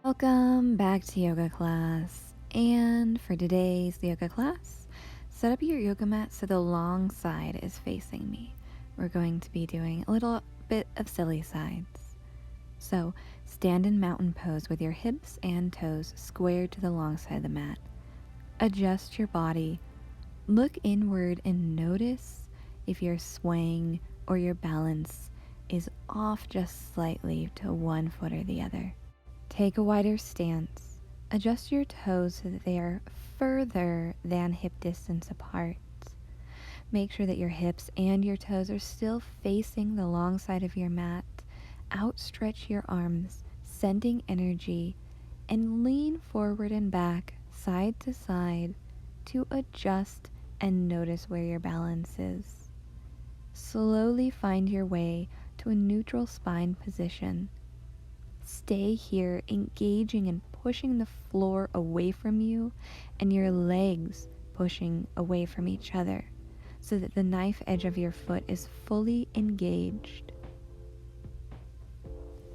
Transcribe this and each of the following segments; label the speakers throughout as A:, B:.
A: Welcome back to yoga class. And for today's yoga class, set up your yoga mat so the long side is facing me. We're going to be doing a little bit of silly sides. So stand in mountain pose with your hips and toes squared to the long side of the mat. Adjust your body. Look inward and notice if you're swaying or your balance is off just slightly to one foot or the other. Take a wider stance. Adjust your toes so that they are further than hip distance apart. Make sure that your hips and your toes are still facing the long side of your mat. Outstretch your arms, sending energy, and lean forward and back, side to side, to adjust and notice where your balance is. Slowly find your way to a neutral spine position. Stay here, engaging and pushing the floor away from you and your legs pushing away from each other so that the knife edge of your foot is fully engaged.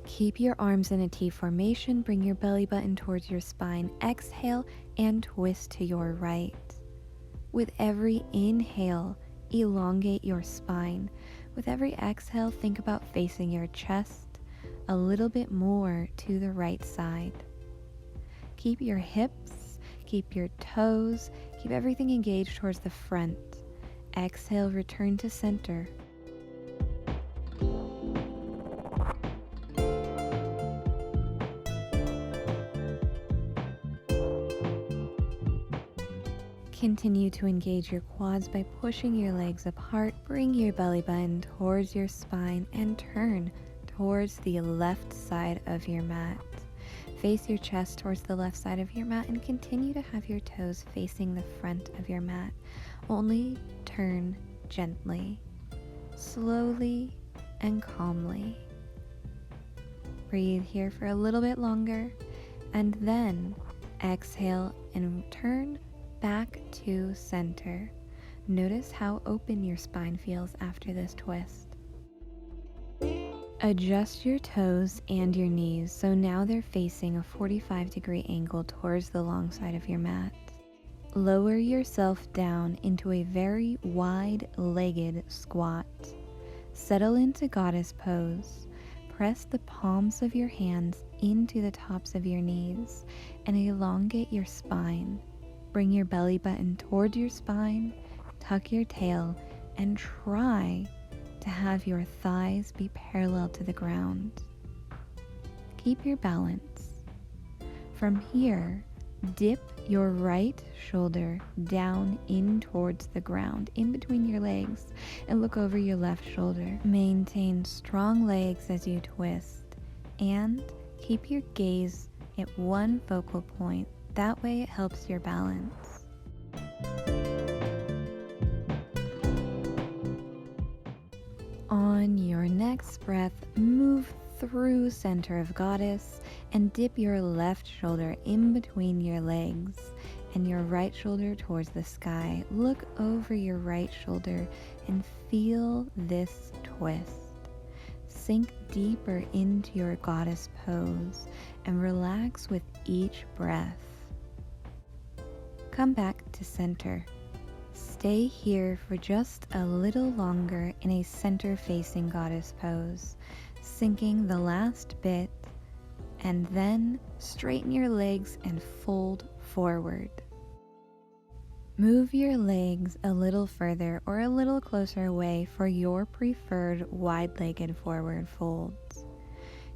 A: Keep your arms in a T formation. Bring your belly button towards your spine. Exhale and twist to your right. With every inhale, elongate your spine. With every exhale, think about facing your chest a little bit more to the right side. Keep your hips, keep your toes, keep everything engaged towards the front. Exhale, return to center. Continue to engage your quads by pushing your legs apart. Bring your belly button towards your spine and turn towards the left side of your mat. Face your chest towards the left side of your mat and continue to have your toes facing the front of your mat. Only turn gently, slowly and calmly. Breathe here for a little bit longer and then exhale and turn back to center. Notice how open your spine feels after this twist. Adjust your toes and your knees so now they're facing a 45-degree angle towards the long side of your mat. Lower yourself down into a very wide-legged squat. Settle into goddess pose. Press the palms of your hands into the tops of your knees and elongate your spine. Bring your belly button towards your spine, tuck your tail, and try to have your thighs be parallel to the ground. Keep your balance. From here, dip your right shoulder down in towards the ground, in between your legs, and look over your left shoulder. Maintain strong legs as you twist, and keep your gaze at one focal point. That way it helps your balance. On your next breath, move through center of goddess and dip your left shoulder in between your legs and your right shoulder towards the sky. Look over your right shoulder and feel this twist. Sink deeper into your goddess pose and relax with each breath. Come back to center. Stay here for just a little longer in a center-facing goddess pose, sinking the last bit, and then straighten your legs and fold forward. Move your legs a little further or a little closer away for your preferred wide-legged forward folds.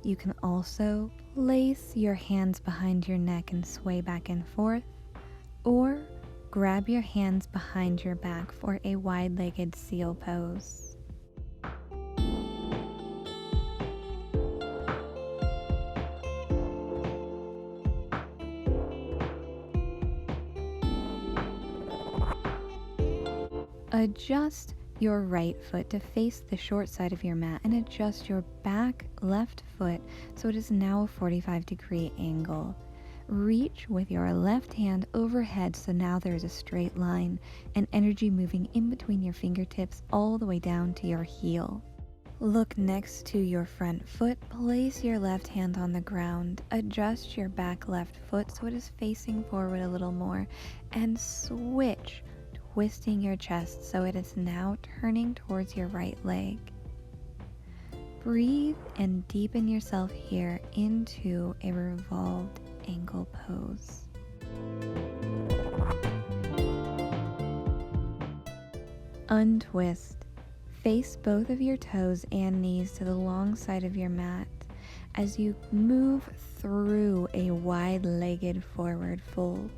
A: You can also place your hands behind your neck and sway back and forth, or grab your hands behind your back for a wide-legged seal pose. Adjust your right foot to face the short side of your mat and adjust your back left foot so it is now a 45-degree angle. Reach with your left hand overhead so now there is a straight line and energy moving in between your fingertips all the way down to your heel. Look next to your front foot, place your left hand on the ground, adjust your back left foot so it is facing forward a little more, and switch, twisting your chest so it is now turning towards your right leg. Breathe and deepen yourself here into a revolved ankle pose. Untwist. Face both of your toes and knees to the long side of your mat as you move through a wide-legged forward fold.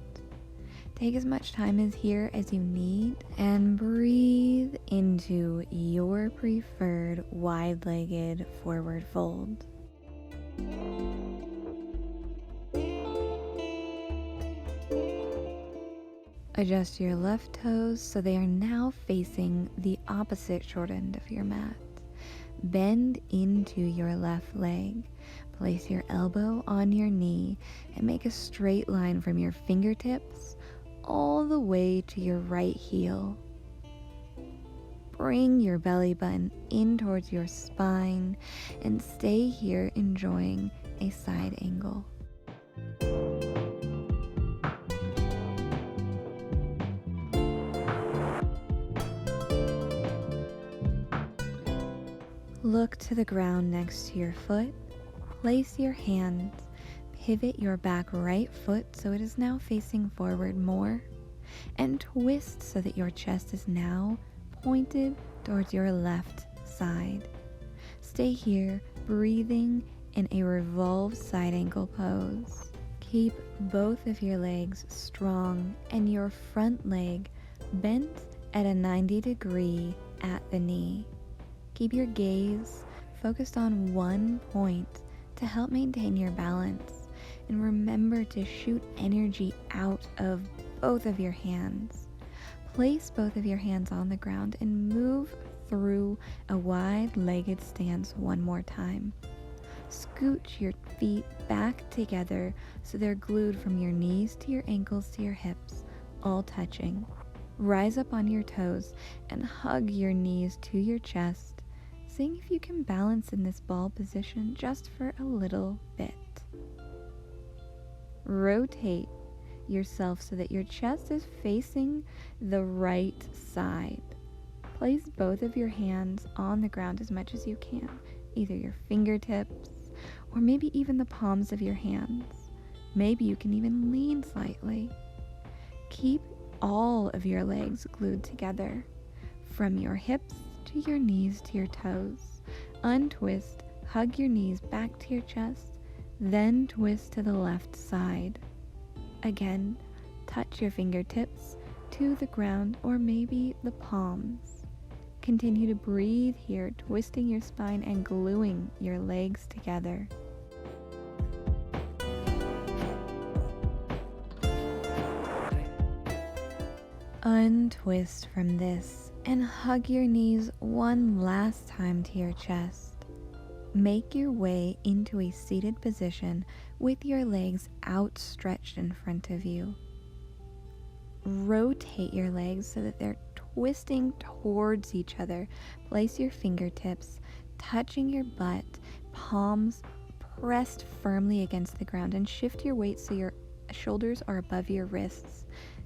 A: Take as much time as here as you need and breathe into your preferred wide-legged forward fold. Adjust your left toes so they are now facing the opposite short end of your mat. Bend into your left leg. Place your elbow on your knee and make a straight line from your fingertips all the way to your right heel. Bring your belly button in towards your spine and stay here enjoying a side angle. Look to the ground next to your foot. Place your hands. Pivot your back right foot so it is now facing forward more. And twist so that your chest is now pointed towards your left side. Stay here, breathing in a revolved side ankle pose. Keep both of your legs strong and your front leg bent at a 90-degree at the knee. Keep your gaze focused on one point to help maintain your balance, and remember to shoot energy out of both of your hands. Place both of your hands on the ground and move through a wide-legged stance one more time. Scooch your feet back together so they're glued from your knees to your ankles to your hips, all touching. Rise up on your toes and hug your knees to your chest, seeing if you can balance in this ball position just for a little bit. Rotate yourself so that your chest is facing the right side. Place both of your hands on the ground as much as you can, either your fingertips or maybe even the palms of your hands. Maybe you can even lean slightly. Keep all of your legs glued together, from your hips to your knees to your toes. Untwist, hug your knees back to your chest, then twist to the left side. Again, touch your fingertips to the ground or maybe the palms. Continue to breathe here, twisting your spine and gluing your legs together. Untwist from this and hug your knees one last time to your chest. Make your way into a seated position with your legs outstretched in front of you. Rotate your legs so that they're twisting towards each other. Place your fingertips touching your butt, palms pressed firmly against the ground, and shift your weight so your shoulders are above your wrists.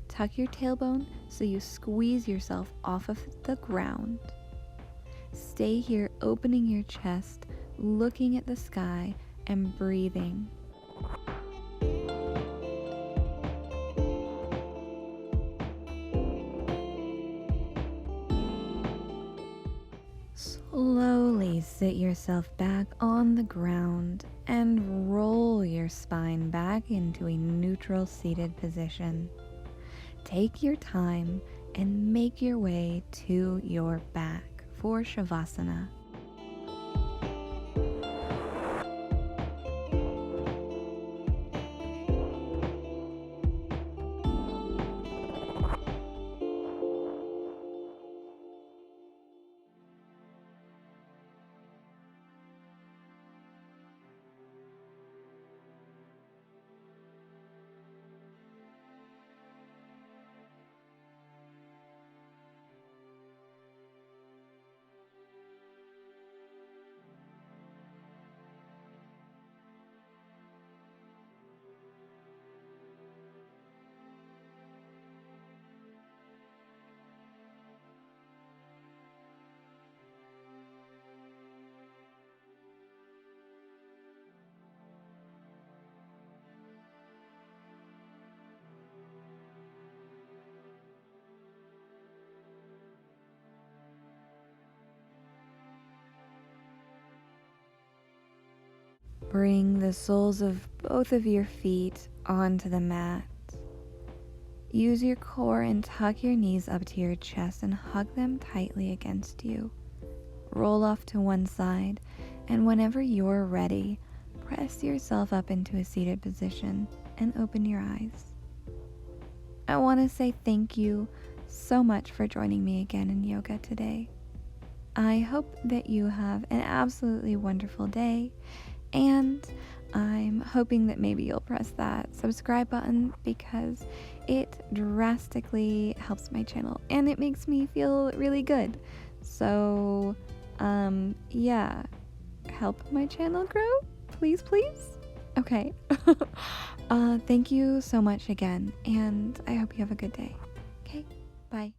A: Tuck your tailbone so you squeeze yourself off of the ground. Stay here, opening your chest, looking at the sky, and breathing. Slowly sit yourself back on the ground and roll your spine back into a neutral seated position. Take your time and make your way to your back for Shavasana. Bring the soles of both of your feet onto the mat. Use your core and tuck your knees up to your chest and hug them tightly against you. Roll off to one side, and whenever you're ready, press yourself up into a seated position and open your eyes. I want to say thank you so much for joining me again in yoga today. I hope that you have an absolutely wonderful day, and I'm hoping that maybe you'll press that subscribe button because it drastically helps my channel and it makes me feel really good. So, yeah, help my channel grow, please, please. Okay. Thank you so much again, and I hope you have a good day. Okay, bye.